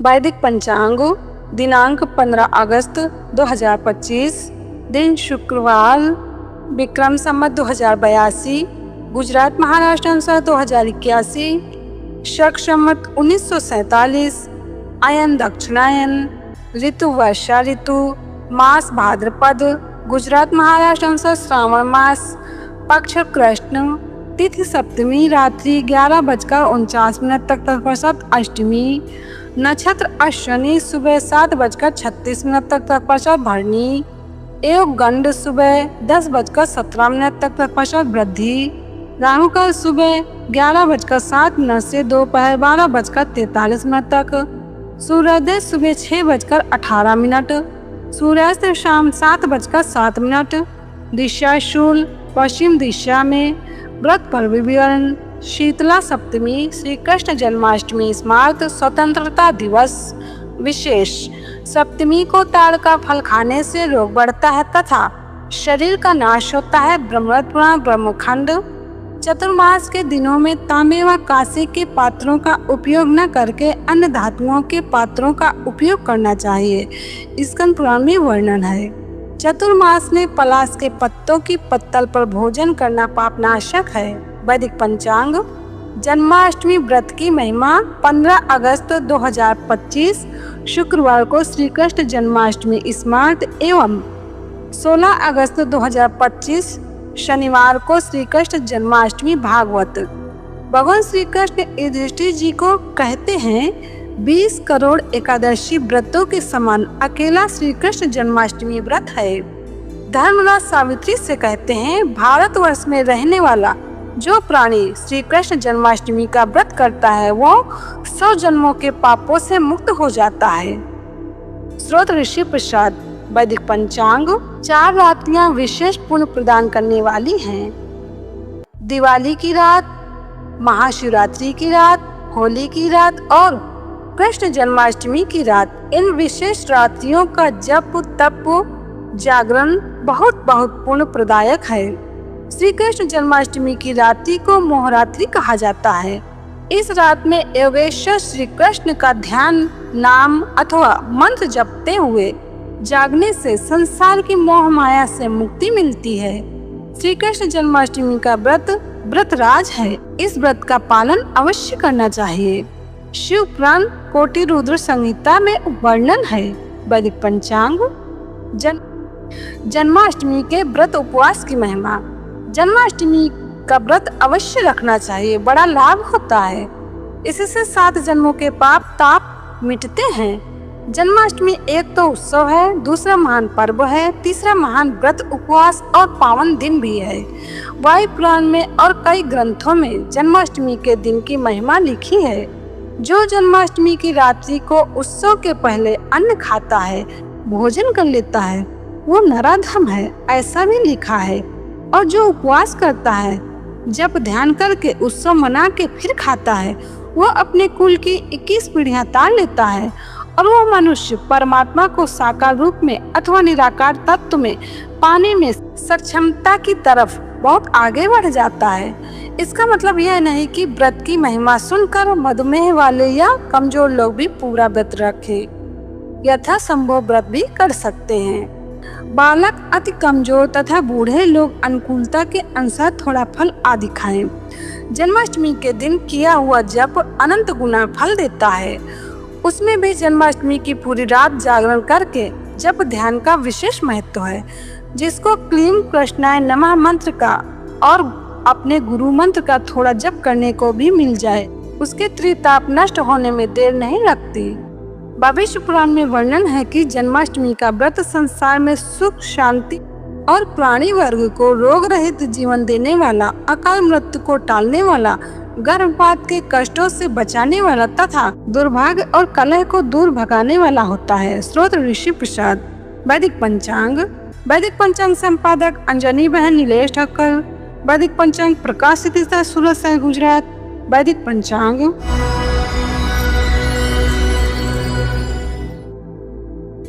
वैदिक पंचांग दिनांक 15 अगस्त 2025, दिन शुक्रवार, विक्रम संवत 2082, गुजरात महाराष्ट्र अनुसार 2081, शक संवत 1947, अयन दक्षिणायन, ऋतु वर्षा ऋतु, मास भाद्रपद, गुजरात महाराष्ट्र अनुसार श्रावण मास, पक्ष कृष्ण, तिथि सप्तमी, रात्रि 11:49 तक तत्पश्चात अष्टमी, नक्षत्र अश्विनी, सुबह 7:36 तक तत्पश्चात भरणी, एवं गंड सुबह 10:17 तक तत्पश्चात वृद्धि, राहु काल सुबह 11:07 से दोपहर 12:43 तक, सूर्योदय सुबह 6:18, सूर्यास्त शाम 7:07, दिशा शूल, पश्चिम दिशा में, व्रत पर विवरण, शीतला सप्तमी, श्री कृष्ण जन्माष्टमी स्मार्त स्वतंत्रता दिवस विशेष। सप्तमी को ताड़ का फल खाने से रोग बढ़ता है तथा शरीर का नाश होता है। ब्रह्मपुराण ब्रह्मखंड। चतुर्मास के दिनों में तांबे व कांसे के पात्रों का उपयोग न करके अन्य धातुओं के पात्रों का उपयोग करना चाहिए। स्कंद पुराण में वर्णन है। चतुर्मास में पलाश के पत्तों की पत्तल पर भोजन करना पापनाशक है। वैदिक पंचांग जन्माष्टमी व्रत की महिमा 15 अगस्त 2025 शुक्रवार को श्री कृष्ण जन्माष्टमी स्मार्त एवं 16 अगस्त 2025 शनिवार को श्री कृष्ण जन्माष्टमी भागवत। भगवान श्री कृष्ण युधिष्ठिर जी को कहते हैं 20 करोड़ एकादशी व्रतों के समान अकेला श्री कृष्ण जन्माष्टमी व्रत है। धर्मराज सावित्री से कहते हैं भारतवर्ष में रहने वाला जो प्राणी श्री कृष्ण जन्माष्टमी का व्रत करता है वो 100 जन्मों के पापों से मुक्त हो जाता है। स्रोत ऋषि प्रसाद। वैदिक पंचांग 4 रात्रियां विशेष पुण्य प्रदान करने वाली हैं। दिवाली की रात, महाशिवरात्रि की रात, होली की रात और कृष्ण जन्माष्टमी की रात। इन विशेष रात्रियों का जप तप जागरण बहुत पुण्य प्रदायक है। श्री कृष्ण जन्माष्टमी की रात्रि को मोहरात्रि कहा जाता है। इस रात में योगेश्वर श्री कृष्ण का ध्यान, नाम अथवा मंत्र जपते हुए जागने से संसार की मोह माया से मुक्ति मिलती है। श्री कृष्ण जन्माष्टमी का व्रतराज है। इस व्रत का पालन अवश्य करना चाहिए। शिव पुराण कोटि रुद्र संहिता में वर्णन है। वैदिक पंचांग जन्माष्टमी के व्रत उपवास की महिमा। जन्माष्टमी का व्रत अवश्य रखना चाहिए, बड़ा लाभ होता है। इससे 7 जन्मों के पाप ताप मिटते हैं। जन्माष्टमी एक तो उत्सव है, दूसरा महान पर्व है, तीसरा महान व्रत उपवास और पावन दिन भी है। वायु पुराण में और कई ग्रंथों में जन्माष्टमी के दिन की महिमा लिखी है। जो जन्माष्टमी की रात्रि को उत्सव के पहले अन्न खाता है, भोजन कर लेता है, वो नराधम है, ऐसा भी लिखा है। और जो उपवास करता है, जब ध्यान करके उत्सव मना के फिर खाता है, वो अपने कुल की 21 पीढ़ियां तार लेता है और वो मनुष्य परमात्मा को साकार रूप में अथवा निराकार तत्व में पाने में सक्षमता की तरफ बहुत आगे बढ़ जाता है। इसका मतलब यह नहीं कि व्रत की महिमा सुनकर मधुमेह वाले या कमजोर लोग भी पूरा व्रत रखें। यथासंभव व्रत भी कर सकते हैं। बालक, अति कमजोर तथा बूढ़े लोग अनुकूलता के अनुसार थोड़ा फल आदि खाएं। जन्माष्टमी के दिन किया हुआ जप अनंत गुना फल देता है। उसमें भी जन्माष्टमी की पूरी रात जागरण करके जप ध्यान का विशेष महत्व है। जिसको क्लीम कृष्णाय नमः मंत्र का और अपने गुरु मंत्र का थोड़ा जप करने को भी मिल जाए, उसके त्रिताप नष्ट होने में देर नहीं लगती। भविष्य पुराण में वर्णन है कि जन्माष्टमी का व्रत संसार में सुख शांति और प्राणी वर्ग को रोग रहित जीवन देने वाला, अकाल मृत्यु को टालने वाला, गर्भपात के कष्टों से बचाने वाला तथा दुर्भाग्य और कलह को दूर भगाने वाला होता है। स्रोत ऋषि प्रसाद। वैदिक पंचांग संपादक अंजनी बहन नीलेश ठक्कर। वैदिक पंचांग प्रकाशित सूरत शहर गुजरात। वैदिक पंचांग